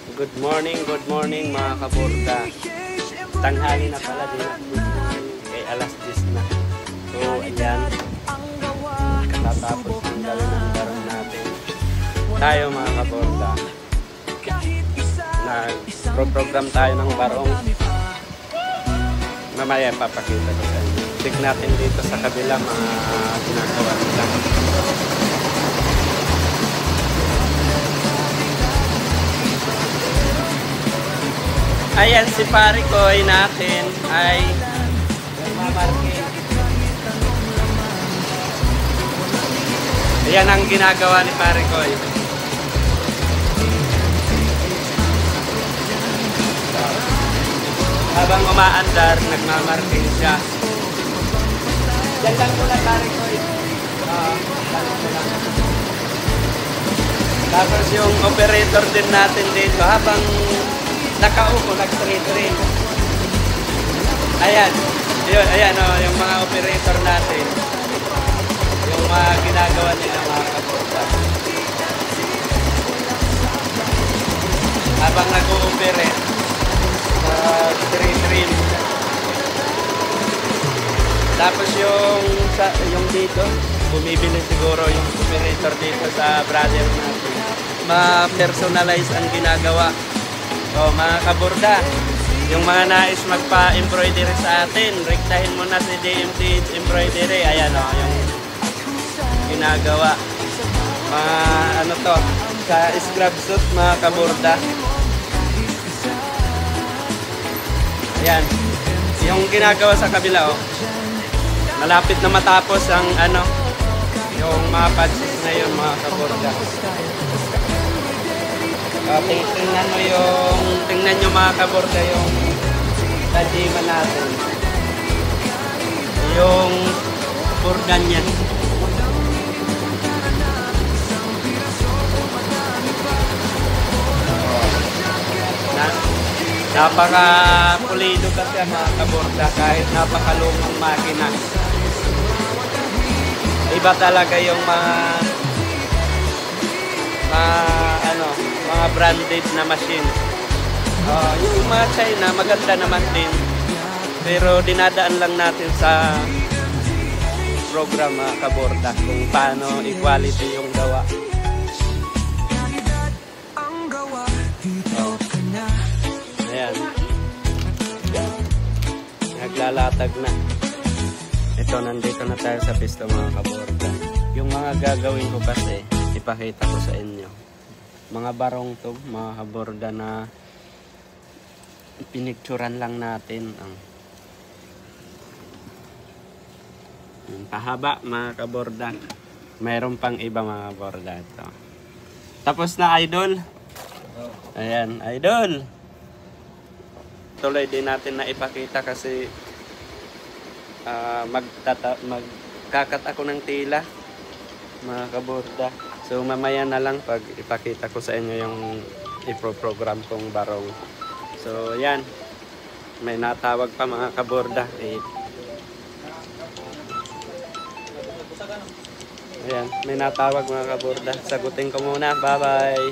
Good morning mga kaborda. Tanghali na pala din kay alas 10 na. So ayan, katatapos ng gawin ng barong natin. Tayo mga kaborda, nag-program tayo ng barong. Mamaya papakita ko sa inyo. Check natin dito sa kabila mga ginagawa nila. Ayan si pare ko ay natin ay nagmamarking. Ayan ang ginagawa ni pare ko. Habang umaandar, nagmamarking siya. Yan lang muna pare ko. Tapos yung operator din natin dito habang nakaupo, nag-train. Ayan. Yun, ayan o, yung mga operator natin. Yung mga ginagawa nila mga kaborda. Habang nag-ooperate, train. Tapos yung dito, bumibili siguro yung operator dito sa brother natin. Ma-personalize ang ginagawa. So mga kaborda, yung mga nais magpa-embroidery sa atin, rektahin mo na si DMT Embroidery. Ayan o, yung ginagawa. Mga ano to, sa scrub suit mga kaborda. Ayan, yung ginagawa sa kabila o. Malapit na matapos ang ano, yung mga patches na yun mga kaborda. Tingnan nyo mga kaborda yung tajima natin. Yung bordan niya. Napaka-pulido kasi mga kaborda kahit napakalumang makina. Iba talaga yung mga branded na machine. Yung mga China, maganda naman din. Pero dinadaan lang natin sa program mga kaborda kung paano equality yung gawa. Ayan. Naglalatag na. Ito, nandito na tayo sa pisto mga kaborda. Yung mga gagawin ko kasi, ipakita ko sa inyo. Mga barong to, mga kaborda na pinicturan lang natin. Pahaba mga kaborda. Mayroon pang iba mga kaborda ito. Tapos na idol. Ayan, idol. Tuloy din natin na ipakita kasi magkakat ako ng tila mga kaborda. So mamaya na lang pag ipakita ko sa inyo yung iproprogram kong barong. So yan, may natawag pa mga kaborda. Ayan, may natawag mga kaborda. Sagutin ko muna. Bye bye.